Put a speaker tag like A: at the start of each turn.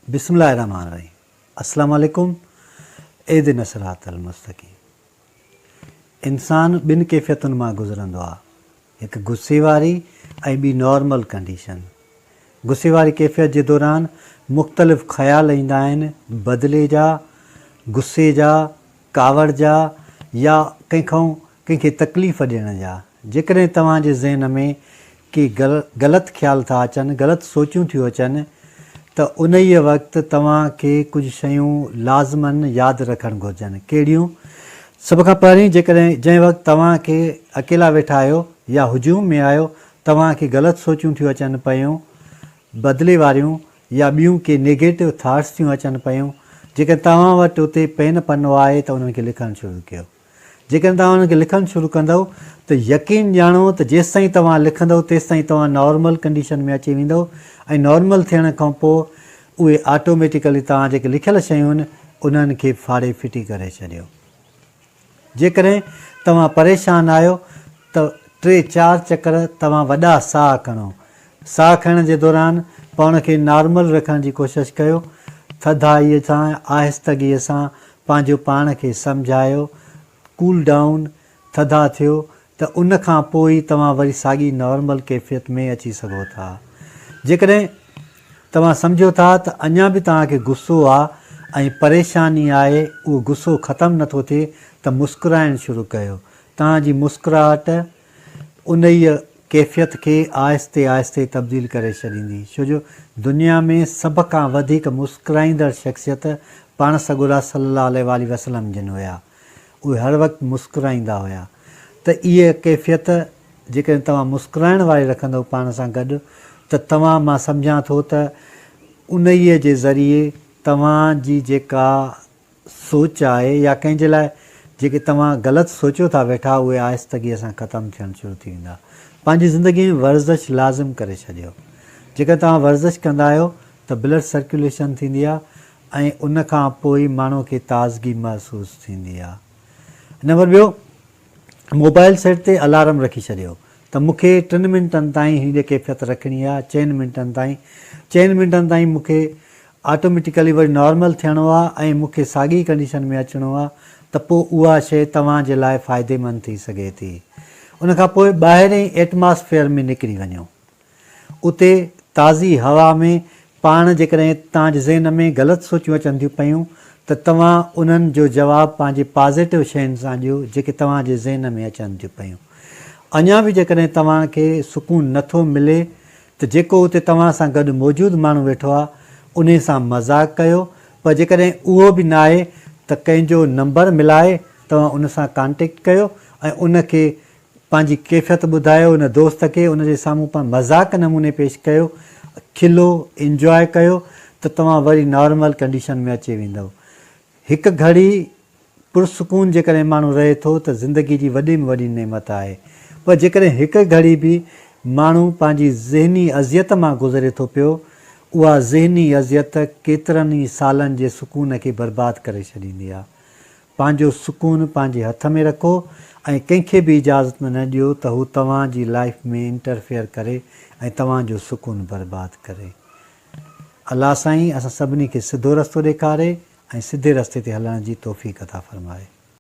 A: बिस्मिल्लाहिर्रहमानिर्रहीम। अस्सलाम वालेकुम। एद नसरात अल मुस्तकीम। इंसान ॿिनि कैफ़ियतुनि मां गुज़रंदो आहे, हिकु गुस्से वारी ऐं ॿी नॉर्मल कंडीशन। गुस्से वारी कैफ़ियत जे दौरान मुख़्तलिफ़ ख़्याल ईंदा आहिनि, बदिले जा, गुस्से जा, कावड़ जा या कंहिंखे तकलीफ़ ॾियण जा। जेकॾहिं तव्हांजे ज़हन में के ग़लति ख़्याल था अचनि, ग़लति सोचूं थियूं अचनि, त उन ई वक़्तु तव्हांखे कुझु शयूं लाज़मन यादि रखणु घुरिजनि। कहिड़ियूं? सभ खां पहिरीं, जंहिं वक़्तु तव्हांखे अकेला वेठा आहियो या हुजूम में आहियो, तव्हांखे ग़लति सोचूं थियूं अचनि पियूं, बदिले वारियूं या ॿियूं के नेगेटिव थाट्स थियूं अचनि पियूं, जेकॾहिं तव्हां वटि उते पेन पनो आहे त उन्हनि खे लिखणु शुरू कयो। जेकॾहिं तव्हां उन्हनि खे लिखणु शुरू कंदव त यकीन ॼाणो त जेसि ताईं तव्हां लिखंदव तेसि ताईं तव्हां नॉर्मल कंडीशन में अची वेंदव ऐं नॉर्मल थियण खां पोइ उहे ऑटोमेटिकली तव्हां जेके लिखियलु शयूं आहिनि उन्हनि खे फाड़े फिटी करे छॾियो। जेकॾहिं तव्हां परेशान आहियो त 3-4 चकर तव्हां वॾा साह खणो। साह खणण जे दौरान पाण खे नॉर्मल रखण जी कोशिशि कयो। थधाईअ सां, आहिस्तगीअ सां पंहिंजो पाण खे सम्झायो, कूल डाउन, थधा थियो त उन खां पोइ तव्हां वरी साॻी नॉर्मल कैफ़ियत में अची सघो था। जेकॾहिं तव्हां सम्झो था त अञा बि तव्हांखे गुस्सो आहे ऐं परेशानी आहे, उहो गुस्सो ख़तमु नथो थिए, त मुस्कुराइणु शुरू कयो। तव्हांजी मुस्कुराहट उन ई कैफ़ियत खे आहिस्ते आहिस्ते तब्दील करे छॾींदी। छो जो दुनिया में सभ खां वधीक मुस्कुराईंदड़ शख़्सियत पाण सॻोरा सल्लल्लाहु अलैहि वसल्लम जिन हुया। उहे हर वक़्तु मुस्कुराईंदा हुया। त इहा कैफ़ियत जेकॾहिं तव्हां मुस्कुराइण वारी रखंदव पाण सां गॾु, त तव्हां, मां सम्झां थो त उन ई जे ज़रिए तव्हांजी जेका सोच आहे या कंहिंजे लाइ जेके तव्हां ग़लति सोचियो था वेठा, उहे आहिस्तगीअ सां ख़तमु थियणु शुरू थी वेंदा। पंहिंजी ज़िंदगी में वर्ज़िश लाज़िम करे छॾियो। जेकर तव्हां वर्ज़िश कंदा आहियो त ब्लड सर्कुलेशन थींदी आहे ऐं उन खां पोइ माण्हू खे ताज़गी महसूसु थींदी आहे। नंबर ॿियो, मोबाइल सेट ते अलार्म रखी छॾियो त मूंखे 3 मिंटनि ताईं हीअ कैफ़ियत रखणी आहे, 4 मिंटनि ताईं। 4 मिंटनि ताईं मूंखे ऑटोमेटिकली वरी नॉर्मल थियणो आहे ऐं मूंखे साॻी कंडीशन में अचिणो आहे, त पोइ उहा शइ तव्हांजे लाइ फ़ाइदेमंद थी सघे थी। उनखां पोइ ॿाहिरीं एटमॉस्फेयर में निकिरी वञो। उते ताज़ी हवा में पाण जेकॾहिं तव्हांजे ज़हन में ग़लति सोचियूं अचनि थियूं पियूं, त तव्हां उन्हनि जो जवाबु पंहिंजे पॉज़िटिव शयुनि सां ॾियो जेके तव्हांजे ज़हन में अचनि थियूं पियूं। अञा बि जेकॾहिं तव्हांखे सुकून नथो मिले, त जेको उते तव्हां सां गॾु मौजूदु माण्हू वेठो आहे उन सां मज़ाक़ कयो। पर जेकॾहिं उहो बि न आहे त कंहिंजो नंबर मिलाए तव्हां उन सां कॉन्टेक्ट कयो ऐं उनखे पंहिंजी कैफ़ियत ॿुधायो। उन दोस्त खे उनजे साम्हूं पाण मज़ाक़ नमूने पेश कयो, खिलो, इंजॉय कयो, त तव्हां वरी नॉर्मल कंडीशन में अची वेंदव। हिकु घड़ी पुरसुकून जेकॾहिं माण्हू रहे थो त ज़िंदगी जी वॾी में वॾी नेमत आहे। पर जेकॾहिं हिकु घड़ी बि माण्हू पंहिंजी ज़हनी अज़ियत मां गुज़रे थो पियो, उहा ज़हनी अज़ियत केतिरनि ई सालनि जे सुकून खे बर्बादु करे छॾींदी आहे। पंहिंजो सुकून पंहिंजे हथ में रखो ऐं कंहिंखे बि इजाज़त न ॾियो त हू तव्हांजी लाइफ में इंटरफेयर करे ऐं तव्हांजो सुकून बर्बादु करे। अलाह साईं असां सभिनी खे सिधो रस्तो ॾेखारे ऐं सिधे रस्ते ते हलण जी तौफ़ीक़ अता फ़रमाए।